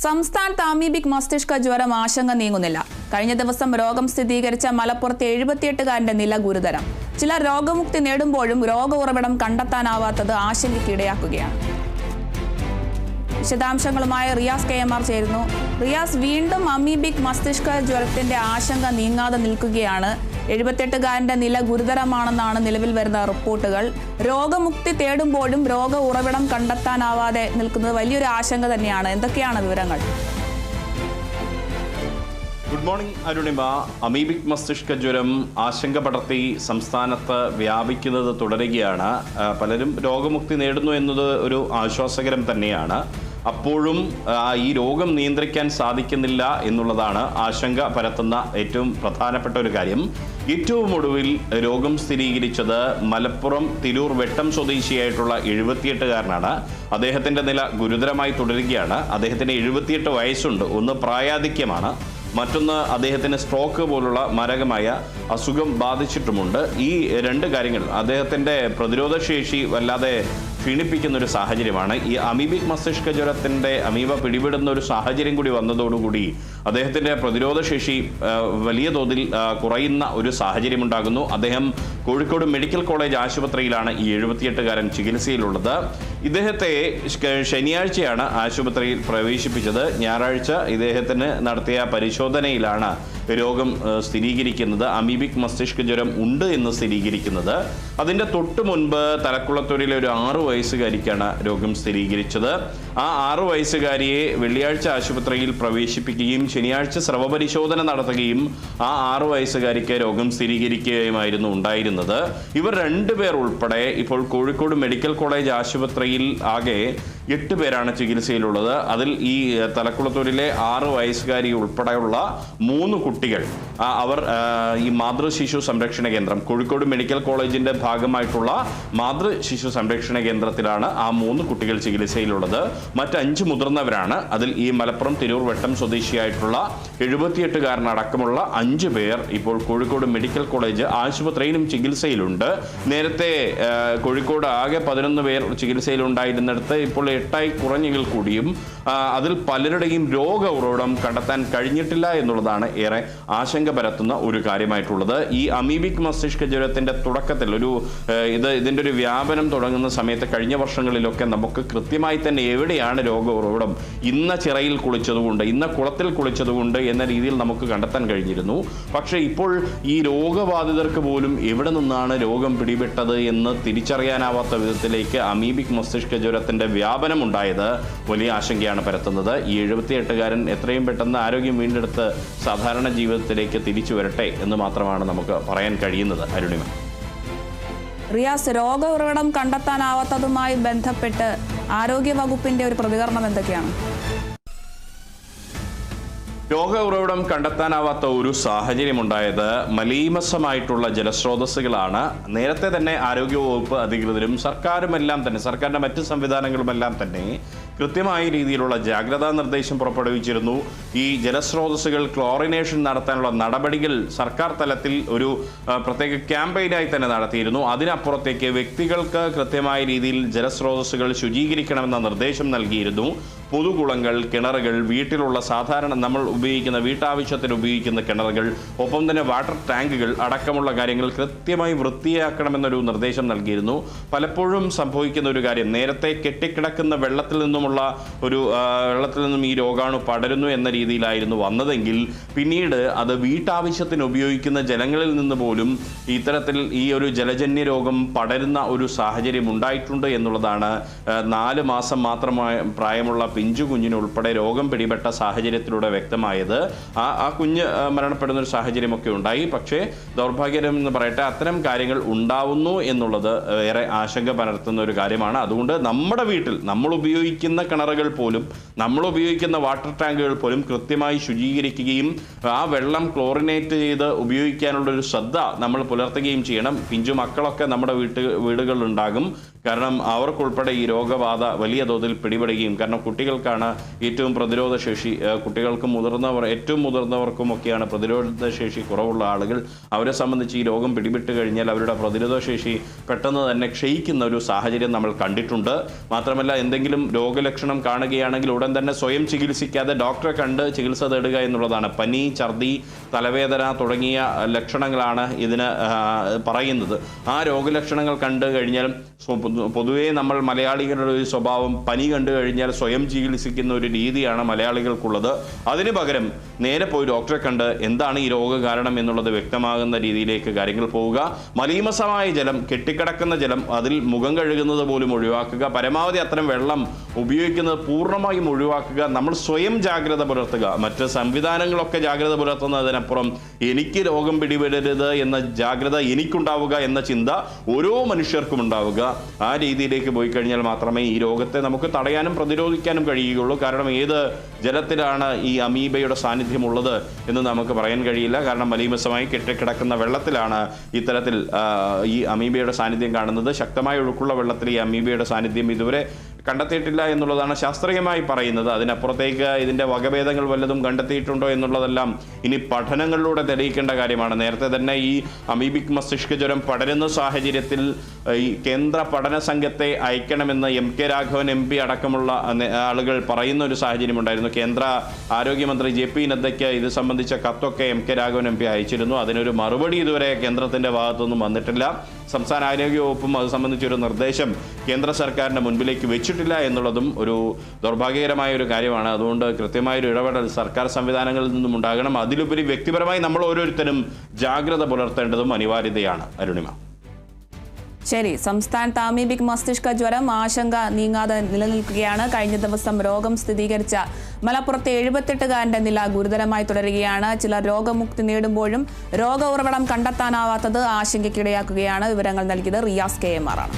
സംസ്ഥാനത്ത് അമീബിക് മസ്തിഷ്ക ജ്വരം ആശങ്ക നീങ്ങുന്നില്ല. കഴിഞ്ഞ ദിവസം രോഗം സ്ഥിരീകരിച്ച മലപ്പുറത്തെ 78-കാരന്റെ നില ഗുരുതരം. ചിലർ രോഗമുക്തി നേടുമ്പോഴും രോഗ ഉറവിടം കണ്ടെത്താനാവാത്തത് ആശങ്കയ്ക്കിടയാക്കുകയാണ്. വിശദാംശങ്ങളുമായി റിയാസ് KMR ചേരുന്നു. റിയാസ്, വീണ്ടും അമീബിക് മസ്തിഷ്ക ജ്വരത്തിന്റെ ആശങ്ക നീങ്ങാതെ നിൽക്കുകയാണ്. 78-കാരന്റെ നില ഗുരുതരമാണെന്നാണ് നിലവിൽ വരുന്ന റിപ്പോർട്ടുകൾ. രോഗമുക്തി തേടുമ്പോഴും രോഗ ഉറവിടം കണ്ടെത്താനാവാതെ നിൽക്കുന്നത് വലിയൊരു ആശങ്ക തന്നെയാണ്. എന്തൊക്കെയാണ് വിവരങ്ങൾ? Good morning Arunima. അമീബിക് മസ്തിഷ്ക ജ്വരം ആശങ്ക പടർത്തി സംസ്ഥാനത്ത് വ്യാപിക്കുന്നത് തുടരുകയാണ്. പലരും രോഗമുക്തി നേടുന്നു എന്നത് ഒരു ആശ്വാസകരം തന്നെയാണ്. അപ്പോഴും ഈ രോഗം നിയന്ത്രിക്കാൻ സാധിക്കുന്നില്ല എന്നുള്ളതാണ് ആശങ്ക പരത്തുന്ന ഏറ്റവും പ്രധാനപ്പെട്ട ഒരു കാര്യം. ഏറ്റവും ഒടുവിൽ രോഗം സ്ഥിരീകരിച്ചത് മലപ്പുറം തിരൂർ വെട്ടം സ്വദേശിയായിട്ടുള്ള 78-കാരനാണ്. അദ്ദേഹത്തിൻ്റെ നില ഗുരുതരമായി തുടരുകയാണ്. അദ്ദേഹത്തിന് 78 വയസ്സുണ്ട്. ഒന്ന് പ്രായാധിക്യമാണ്, മറ്റൊന്ന് അദ്ദേഹത്തിന് സ്ട്രോക്ക് പോലുള്ള മാരകമായ അസുഖം ബാധിച്ചിട്ടുമുണ്ട്. ഈ രണ്ട് കാര്യങ്ങൾ അദ്ദേഹത്തിൻ്റെ പ്രതിരോധശേഷി വല്ലാതെ ക്ഷീണിപ്പിക്കുന്ന ഒരു സാഹചര്യമാണ്. ഈ അമീബിക് മസ്തിഷ്ക ജ്വരത്തിൻ്റെ അമീബ പിടിപെടുന്ന ഒരു സാഹചര്യം കൂടി വന്നതോടുകൂടി അദ്ദേഹത്തിൻ്റെ പ്രതിരോധശേഷി വലിയ തോതിൽ കുറയുന്ന ഒരു സാഹചര്യം ഉണ്ടാകുന്നു. അദ്ദേഹം കോഴിക്കോട് മെഡിക്കൽ കോളേജ് ആശുപത്രിയിലാണ് ഈ 78-കാരൻ ചികിത്സയിലുള്ളത്. ഇദ്ദേഹത്തെ ശനിയാഴ്ചയാണ് ആശുപത്രിയിൽ പ്രവേശിപ്പിച്ചത്. ഞായറാഴ്ച ഇദ്ദേഹത്തിന് നടത്തിയ പരിശോധനയിലാണ് രോഗം സ്ഥിരീകരിക്കുന്നത്. അമീബിക് മസ്തിഷ്ക ജ്വരം ഉണ്ട് എന്ന് സ്ഥിരീകരിക്കുന്നത്. അതിൻ്റെ തൊട്ട് മുൻപ് തലക്കുളത്തൂരിലെ ഒരു 6 വയസ്സുകാരിക്കാണ് രോഗം സ്ഥിരീകരിച്ചത്. ആ 6 വയസ്സുകാരിയെ വെള്ളിയാഴ്ച ആശുപത്രിയിൽ പ്രവേശിപ്പിക്കുകയും ശനിയാഴ്ച സ്രവപരിശോധന നടത്തുകയും ആ 6 വയസ്സുകാരിക്ക് രോഗം സ്ഥിരീകരിക്കുകയുമായിരുന്നു ഉണ്ടായിരുന്നത്. ഇവർ 2 പേർ ഉൾപ്പെടെ ഇപ്പോൾ കോഴിക്കോട് മെഡിക്കൽ കോളേജ് ആശുപത്രിയിൽ ആകെ 8 പേരാണ് ചികിത്സയിലുള്ളത്. അതിൽ ഈ തലക്കുളത്തൂരിലെ 6 വയസ്സുകാരി ഉൾപ്പെടെയുള്ള 3 കുട്ടികൾ അവർ ഈ മാതൃശിശു സംരക്ഷണ കേന്ദ്രം, കോഴിക്കോട് മെഡിക്കൽ കോളേജിന്റെ ഭാഗമായിട്ടുള്ള മാതൃശിശു സംരക്ഷണ കേന്ദ്രത്തിലാണ് ആ 3 കുട്ടികൾ ചികിത്സയിലുള്ളത്. മറ്റ് 5 മുതിർന്നവരാണ്. അതിൽ ഈ മലപ്പുറം തിരൂർ വെട്ടം സ്വദേശിയായിട്ടുള്ള 78-കാരനടക്കമുള്ള 5 പേർ ഇപ്പോൾ കോഴിക്കോട് മെഡിക്കൽ കോളേജ് ആശുപത്രിയിലും ചികിത്സയിലുണ്ട്. നേരത്തെ കോഴിക്കോട് ആകെ 11 പേർ ചികിത്സയിലുണ്ടായിരുന്നിടത്ത് ഇപ്പോൾ 8ആയി കുറഞ്ഞെങ്കിൽ കൂടിയും അതിൽ പലരുടെയും രോഗ ഉറവിടം കണ്ടെത്താൻ കഴിഞ്ഞിട്ടില്ല എന്നുള്ളതാണ് ഏറെ ആശങ്ക പരത്തുന്ന ഒരു കാര്യമായിട്ടുള്ളത്. ഈ അമീബിക് മസ്തിഷ്ക ജ്വരത്തിന്റെ തുടക്കത്തിൽ ഇതിൻ്റെ ഒരു വ്യാപനം തുടങ്ങുന്ന സമയത്ത് കഴിഞ്ഞ വർഷങ്ങളിലൊക്കെ നമുക്ക് കൃത്യമായി തന്നെ എവിടെയാണ് രോഗ ഉറവിടം, ഇന്ന ചിറയിൽ കുളിച്ചതുകൊണ്ട്, ഇന്ന കുളത്തിൽ കുളിച്ചതുകൊണ്ട് എന്ന രീതിയിൽ നമുക്ക് കണ്ടെത്താൻ കഴിഞ്ഞിരുന്നു. പക്ഷേ ഇപ്പോൾ ഈ രോഗബാധിതർക്ക് പോലും എവിടെ നിന്നാണ് രോഗം പിടിപെട്ടത് എന്ന് തിരിച്ചറിയാനാവാത്ത വിധത്തിലേക്ക് അമീബിക് മസ്തിഷ്ക ജ്വരത്തിന്റെ വ്യാപനം ഉണ്ടായത് വലിയ ആശങ്കയാണ് പരത്തുന്നത്. ഈ 78-കാരൻ എത്രയും പെട്ടെന്ന് ആരോഗ്യം വീണ്ടെടുത്ത് സാധാരണ ജീവിതത്തിലേക്ക് തിരിച്ചു വരട്ടെ എന്ന് മാത്രമാണ് നമുക്ക് പറയാൻ കഴിയുന്നത്. അരുണിമ. റിയാസ്, രോഗ ഉറവിടം കണ്ടെത്താനാവാത്തതുമായി ബന്ധപ്പെട്ട് ആരോഗ്യ വകുപ്പിന്റെ ഒരു പ്രതികരണം എന്തൊക്കെയാണ്? രോഗ ഉറവിടം കണ്ടെത്താനാവാത്ത ഒരു സാഹചര്യമുണ്ടായത് മലീമസമായിട്ടുള്ള ജലസ്രോതസ്സുകളാണ്. നേരത്തെ തന്നെ ആരോഗ്യവകുപ്പ് അധികൃതരും സർക്കാരിന്റെ മറ്റ് സംവിധാനങ്ങളുമെല്ലാം തന്നെ കൃത്യമായ രീതിയിലുള്ള ജാഗ്രതാ നിർദ്ദേശം പുറപ്പെടുവിച്ചിരുന്നു. ഈ ജലസ്രോതസ്സുകൾ ക്ലോറിനേഷൻ നടത്താനുള്ള നടപടികൾ സർക്കാർ തലത്തിൽ ഒരു പ്രത്യേക ക്യാമ്പയിനായി തന്നെ നടത്തിയിരുന്നു. അതിനപ്പുറത്തേക്ക് വ്യക്തികൾക്ക് കൃത്യമായ രീതിയിൽ ജലസ്രോതസ്സുകൾ ശുചീകരിക്കണമെന്ന നിർദ്ദേശം നൽകിയിരുന്നു. പൊതുകുളങ്ങൾ, കിണറുകൾ, വീട്ടിലുള്ള സാധാരണ നമ്മൾ ഉപയോഗിക്കുന്ന വീട്ടാവശ്യത്തിന് ഉപയോഗിക്കുന്ന കിണറുകൾ, ഒപ്പം തന്നെ വാട്ടർ ടാങ്കുകൾ അടക്കമുള്ള കാര്യങ്ങൾ കൃത്യമായി വൃത്തിയാക്കണമെന്നൊരു നിർദ്ദേശം നൽകിയിരുന്നു. പലപ്പോഴും സംഭവിക്കുന്ന ഒരു കാര്യം, നേരത്തെ കെട്ടിക്കിടക്കുന്ന വെള്ളത്തിൽ നിന്നും ഈ രോഗാണു പടരുന്നു എന്ന രീതിയിലായിരുന്നു വന്നതെങ്കിൽ പിന്നീട് അത് വീട്ടാവശ്യത്തിന് ഉപയോഗിക്കുന്ന ജലങ്ങളിൽ നിന്ന് പോലും ഇത്തരത്തിൽ ഈ ഒരു ജലജന്യ രോഗം പടരുന്ന ഒരു സാഹചര്യം ഉണ്ടായിട്ടുണ്ട് എന്നുള്ളതാണ് 4 മാസം മാത്രമായ പ്രായമുള്ള പിഞ്ചു കുഞ്ഞിനുൾപ്പെടെ രോഗം പിടിപെട്ട സാഹചര്യത്തിലൂടെ വ്യക്തമായത്. ആ കുഞ്ഞ് മരണപ്പെടുന്ന ഒരു സാഹചര്യമൊക്കെ ഉണ്ടായി. പക്ഷേ ദൗർഭാഗ്യം എന്ന് പറയട്ടെ, അത്തരം കാര്യങ്ങൾ ഉണ്ടാവുന്നു എന്നുള്ളത് ഏറെ ആശങ്ക പരത്തുന്ന ഒരു കാര്യമാണ്. അതുകൊണ്ട് നമ്മുടെ വീട്ടിൽ നമ്മൾ ഉപയോഗിക്കുന്ന കിണറുകൾ പോലും, നമ്മൾ ഉപയോഗിക്കുന്ന വാട്ടർ ടാങ്കുകൾ പോലും കൃത്യമായി ശുചീകരിക്കുകയും ആ വെള്ളം ക്ലോറിനേറ്റ് ചെയ്ത് ഉപയോഗിക്കാനുള്ളൊരു ശ്രദ്ധ നമ്മൾ പുലർത്തുകയും ചെയ്യണം. പിഞ്ചു മക്കളൊക്കെ നമ്മുടെ വീടുകളിലുണ്ടാകും. കാരണം അവർക്കുൾപ്പെടെ ഈ രോഗബാധ വലിയ തോതിൽ പിടിപെടുകയും, കാരണം കുട്ടികൾക്കാണ് ഏറ്റവും പ്രതിരോധ ശേഷി, കുട്ടികൾക്കും ഏറ്റവും മുതിർന്നവർക്കുമൊക്കെയാണ് പ്രതിരോധ ശേഷി കുറവുള്ള ആളുകൾ. അവരെ സംബന്ധിച്ച് ഈ രോഗം പിടിപെട്ട് കഴിഞ്ഞാൽ അവരുടെ പ്രതിരോധ ശേഷി പെട്ടെന്ന് തന്നെ ക്ഷയിക്കുന്ന ഒരു സാഹചര്യം നമ്മൾ കണ്ടിട്ടുണ്ട്. മാത്രമല്ല, എന്തെങ്കിലും രോഗലക്ഷണം കാണുകയാണെങ്കിൽ ഉടൻ തന്നെ സ്വയം ചികിത്സിക്കാതെ ഡോക്ടറെ കണ്ട് ചികിത്സ തേടുക എന്നുള്ളതാണ്. പനി, ഛർദി, തലവേദന തുടങ്ങിയ ലക്ഷണങ്ങളാണ് ഇതിന് പറയുന്നത്. ആ രോഗലക്ഷണങ്ങൾ കണ്ടു കഴിഞ്ഞാൽ പൊതുവേ നമ്മൾ മലയാളികളുടെ ഒരു സ്വഭാവം, പനി കണ്ടു കഴിഞ്ഞാൽ സ്വയം ചികിത്സിക്കുന്ന ഒരു രീതിയാണ് മലയാളികൾക്കുള്ളത്. അതിന് പകരം നേരെ പോയി ഡോക്ടറെ കണ്ട് എന്താണ് ഈ രോഗകാരണം എന്നുള്ളത് വ്യക്തമാകുന്ന രീതിയിലേക്ക് കാര്യങ്ങൾ പോവുക. മലീമസമായ ജലം, കെട്ടിക്കിടക്കുന്ന ജലം, അതിൽ മുഖം കഴുകുന്നത് പോലും ഒഴിവാക്കുക. പരമാവധി അത്തരം വെള്ളം ഉപയോഗിക്കുന്നത് പൂർണ്ണമായും ഒഴിവാക്കുക. നമ്മൾ സ്വയം ജാഗ്രത പുലർത്തുക. മറ്റ് സംവിധാനങ്ങളൊക്കെ ജാഗ്രത പുലർത്തുന്നതിനപ്പുറം എനിക്ക് രോഗം പിടിപെടരുത് എന്ന ജാഗ്രത എനിക്കുണ്ടാവുക എന്ന ചിന്ത ഓരോ മനുഷ്യർക്കും ഉണ്ടാവുക. ആ രീതിയിലേക്ക് പോയി കഴിഞ്ഞാൽ മാത്രമേ ഈ രോഗത്തെ നമുക്ക് തടയാനും പ്രതിരോധിക്കാനും കഴിയുകയുള്ളൂ. കാരണം ഏത് ജലത്തിലാണ് ഈ അമീബയുടെ സാന്നിധ്യമുള്ളത് എന്ന് നമുക്ക് പറയാൻ കഴിയില്ല. കാരണം മലീമസമായി കെട്ടിക്കിടക്കുന്ന വെള്ളത്തിലാണ് ഇത്തരത്തിൽ ഈ അമീബയുടെ സാന്നിധ്യം കാണുന്നത്. ശക്തമായ ഒഴുക്കുള്ള വെള്ളത്തിൽ ഈ അമീബയുടെ സാന്നിധ്യം ഇതുവരെ കണ്ടെത്തിയിട്ടില്ല എന്നുള്ളതാണ് ശാസ്ത്രീയമായി പറയുന്നത്. അതിനപ്പുറത്തേക്ക് ഇതിൻ്റെ വകഭേദങ്ങൾ വല്ലതും കണ്ടെത്തിയിട്ടുണ്ടോ എന്നുള്ളതെല്ലാം ഇനി പഠനങ്ങളിലൂടെ തെളിയിക്കേണ്ട കാര്യമാണ്. നേരത്തെ തന്നെ ഈ അമീബിക് മസ്തിഷ്ക ജ്വരം പടരുന്ന സാഹചര്യത്തിൽ ഈ കേന്ദ്ര പഠന സംഘത്തെ അയക്കണമെന്ന് MK രാഘവൻ MP അടക്കമുള്ള ആളുകൾ പറയുന്ന ഒരു സാഹചര്യം ഉണ്ടായിരുന്നു. കേന്ദ്ര ആരോഗ്യമന്ത്രി JP നദ്ദയ്ക്ക് ഇത് സംബന്ധിച്ച കത്തൊക്കെ MK രാഘവൻ MP അയച്ചിരുന്നു. അതിനൊരു മറുപടി ഇതുവരെ കേന്ദ്രത്തിൻ്റെ ഭാഗത്തുനിന്നും വന്നിട്ടില്ല. സംസ്ഥാന ആരോഗ്യ വകുപ്പും അത് സംബന്ധിച്ചൊരു നിർദ്ദേശം കേന്ദ്ര സർക്കാരിൻ്റെ മുൻപിലേക്ക് വെച്ചിട്ടില്ല എന്നുള്ളതും ഒരു ദൗർഭാഗ്യകരമായ ഒരു കാര്യമാണ്. അതുകൊണ്ട് കൃത്യമായൊരു ഇടപെടൽ സർക്കാർ സംവിധാനങ്ങളിൽ നിന്നും ഉണ്ടാകണം. അതിലുപരി വ്യക്തിപരമായി നമ്മൾ ഓരോരുത്തരും ജാഗ്രത പുലർത്തേണ്ടതും അനിവാര്യതയാണ്. അരുണിമ. ശരി, സംസ്ഥാനത്ത് അമീബിക് മസ്തിഷ്ക ജ്വരം ആശങ്ക നീങ്ങാതെ നിലനിൽക്കുകയാണ്. കഴിഞ്ഞ ദിവസം രോഗം സ്ഥിരീകരിച്ച മലപ്പുറത്തെ 78-കാരന്റെ നില ഗുരുതരമായി തുടരുകയാണ്. ചിലർ രോഗമുക്തി നേടുമ്പോഴും രോഗ ഉറവിടം കണ്ടെത്താനാവാത്തത് ആശങ്കയ്ക്കിടയാക്കുകയാണ്. വിവരങ്ങൾ നൽകിയത് റിയാസ് KMR ആണ്.